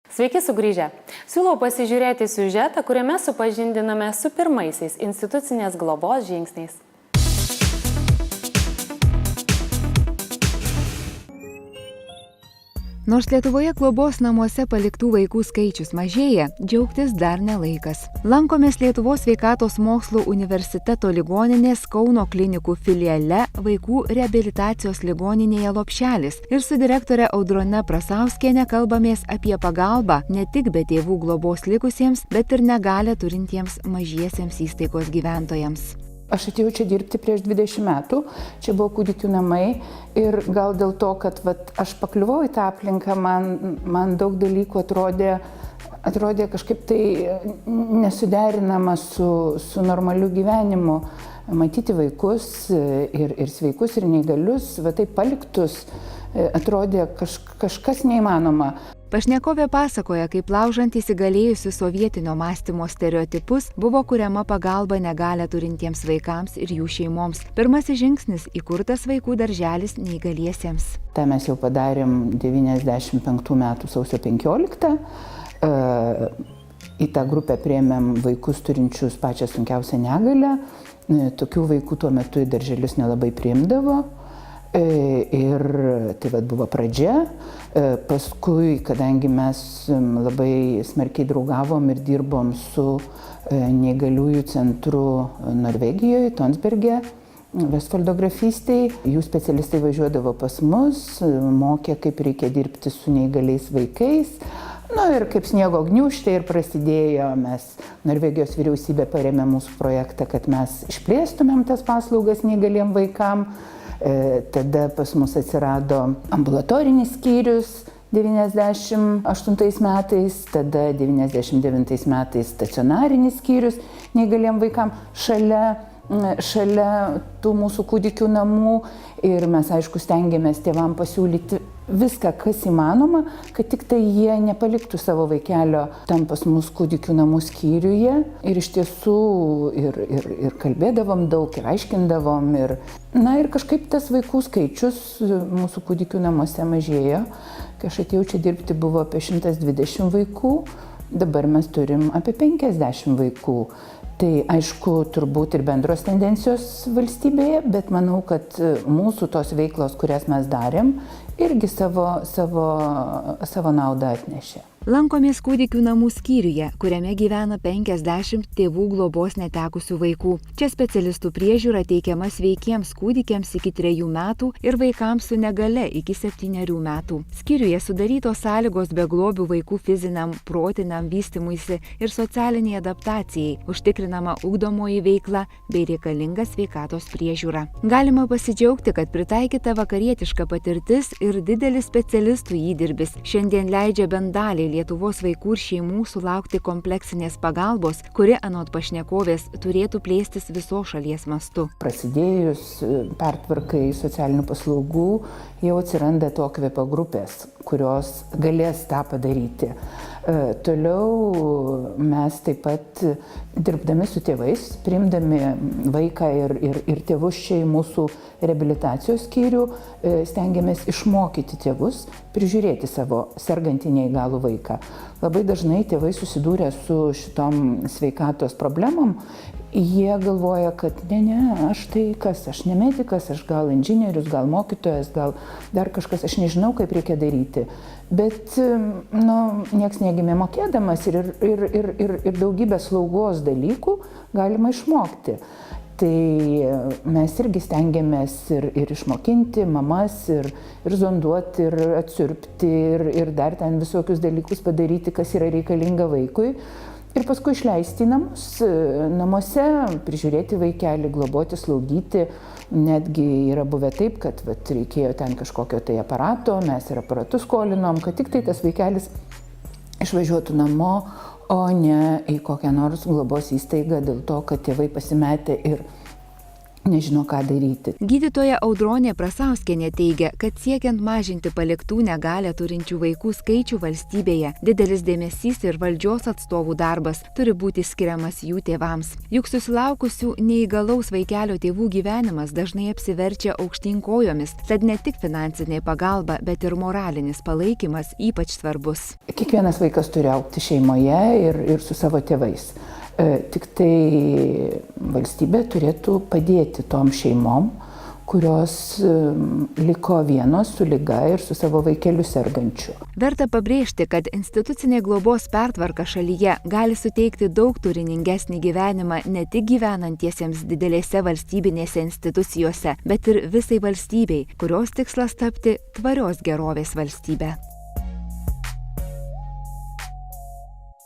Sveiki sugrįžę. Siūlau pasižiūrėti siužetą, kuriame supažindiname su pirmaisiais institucinės globos žingsniais. Nors Lietuvoje globos namuose paliktų vaikų skaičius mažėja, džiaugtis dar ne laikas. Lankomės Lietuvos sveikatos mokslų universiteto ligoninės Kauno klinikų filiale vaikų reabilitacijos ligoninėje Lopšelis ir su direktore Audrone Prasauskiene kalbamės apie pagalbą ne tik be tėvų globos likusiems, bet ir negalią turintiems mažiesiems įstaigos gyventojams. Aš atėjau čia dirbti prieš 20 metų, čia buvo kūdikių namai ir gal dėl to, kad aš pakliuvau į tą aplinką, man daug dalykų atrodė kažkaip tai nesuderinama su normaliu gyvenimu. Matyti vaikus ir sveikus, ir neįgalius, taip paliktus, atrodė kažkas neįmanoma. Pašnekovė pasakoja, kaip laužant įsigalėjusių sovietinio mąstymo stereotipus buvo kuriama pagalba negalią turintiems vaikams ir jų šeimoms. Pirmasis žingsnis – įkurtas vaikų darželis neįgaliesiems. Ta mes jau padarėm 95 metų sausio 15. Į tą grupę priėmėm vaikus turinčius pačią sunkiausią negalią. Tokių vaikų tuo metu į darželius nelabai priimdavo. Ir tai buvo pradžia. Paskui, kadangi mes labai smarkiai draugavom ir dirbom su neįgaliųjų centru Norvegijoje, Tonsberge, Vestfoldo grafystai, jų specialistai važiuodavo pas mus, mokė, kaip reikia dirbti su neįgaliais vaikais. Ir kaip sniego gniūžtė ir prasidėjo, Norvegijos vyriausybė parėmė mūsų projektą, kad mes išplėstumėm tas paslaugas neįgaliem vaikam. Tada pas mus atsirado ambulatorinis skyrius 98 metais, tada 99 metais stacionarinis skyrius neįgaliem vaikam šalia tų mūsų kūdikių namų. Ir mes, aišku, stengiamės tėvam pasiūlyti viską, kas įmanoma, kad tik tai jie nepaliktų savo vaikelio tam pas mus kūdikių namų skyriuje. Ir iš tiesų ir kalbėdavom daug, ir aiškindavom. Ir kažkaip tas vaikų skaičius mūsų kūdikių namuose mažėjo. Kai aš atėjau čia dirbti, buvo apie 120 vaikų, dabar mes turim apie 50 vaikų. Tai aišku, turbūt ir bendros tendencijos valstybėje, bet manau, kad mūsų tos veiklos, kurias mes darėm, irgi savo naudą atnešė. Lankomės kūdikių namų skyriuje, kuriame gyvena 50 tėvų globos netekusių vaikų. Čia specialistų priežiūra teikiama sveikiems kūdikiams iki 3 metų ir vaikams su negale iki 7 metų. Skyriuje sudarytos sąlygos beglobių vaikų fiziniam, protiniam vystymuisi ir socialiniai adaptacijai, užtikrinama ugdomoji veikla bei reikalinga sveikatos priežiūra. Galima pasidžiaugti, kad pritaikyta vakarietiška patirtis ir didelis specialistų įdirbis šiandien leidžia bent dalį Lietuvos vaikų ir šeimų sulaukti kompleksinės pagalbos, kuri anot pašnekovės turėtų plėstis visos šalies mastu. Prasidėjus pertvarkai socialinių paslaugų jau atsiranda atokvėpio grupės, kurios galės tą padaryti. Toliau mes taip pat dirbdami su tėvais, priimdami vaiką ir tėvus čia į mūsų reabilitacijos skyrių, stengiamės išmokyti tėvus prižiūrėti savo sergantį neįgalų vaiką. Labai dažnai tėvai susidūrę su šitom sveikatos problemom, jie galvoja, kad aš tai kas, aš ne medikas, aš gal inžinierius, gal mokytojas, gal dar kažkas, aš nežinau, kaip reikia daryti. Bet nieks negimė mokėdamas ir daugybę slaugos dalykų galima išmokti. Tai mes irgi stengiamės ir išmokinti mamas, ir zonduoti, ir atsiurbti, ir dar ten visokius dalykus padaryti, kas yra reikalinga vaikui. Ir paskui išleisti į namus, namuose, prižiūrėti vaikelį, globoti, slaugyti. Netgi yra buvę taip, kad reikėjo ten kažkokio tai aparato, mes ir aparatus skolinom, kad tik tai tas vaikelis išvažiuotų namo, o ne į kokią nors globos įstaigą dėl to, kad tėvai pasimetė ir nežino, ką daryti. Gydytoja Audronė Prasauskienė teigia, kad siekiant mažinti paliktų negalią turinčių vaikų skaičių valstybėje, didelis dėmesys ir valdžios atstovų darbas turi būti skiriamas jų tėvams. Juk susilaukusių neįgalaus vaikelio tėvų gyvenimas dažnai apsiverčia aukštyn kojomis, tad ne tik finansinė pagalba, bet ir moralinis palaikymas ypač svarbus. Kiekvienas vaikas turi augti šeimoje ir su savo tėvais. Tik tai valstybė turėtų padėti tom šeimom, kurios liko vienos su liga ir su savo vaikeliu sergančiu. Verta pabrėžti, kad institucinė globos pertvarka šalyje gali suteikti daug turiningesnį gyvenimą ne tik gyvenantiesiems didelėse valstybinėse institucijose, bet ir visai valstybei, kurios tikslas tapti tvarios gerovės valstybe.